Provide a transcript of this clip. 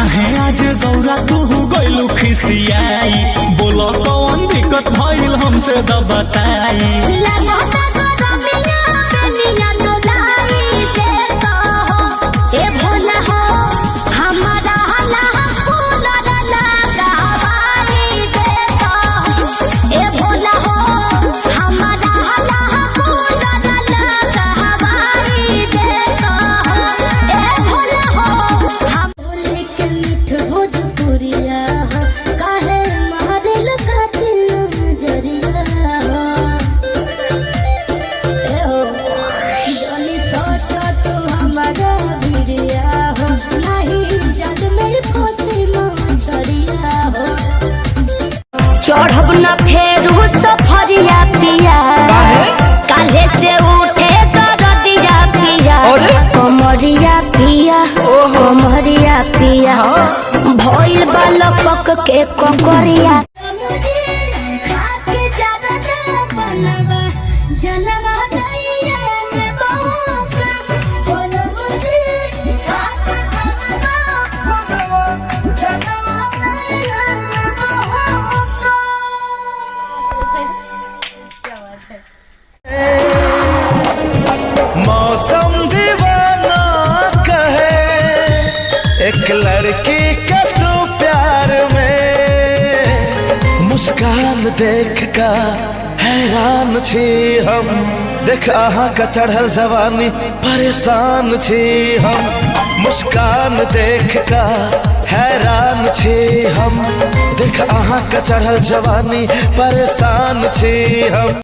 काहे आज गौरा तू गइलू खिसियाई, बोलो कौन दिक्कत भइल हमसे तो बताई। चढ़ब न फेरू सफरिया पिया, काले से उठे दरदिया पिया, कमरिया पिया कमरिया पिया, भइल बालक के ककरिया। मौसम दीवाना कहे एक लड़की का तू प्यार में, मुस्कान देख का हैरान छी हम, देख आहा का चढ़ल जवानी परेशान छी हम, मुस्कान देख का हैरान छी हम, देख आहा का चढ़ल जवानी परेशान छी हम।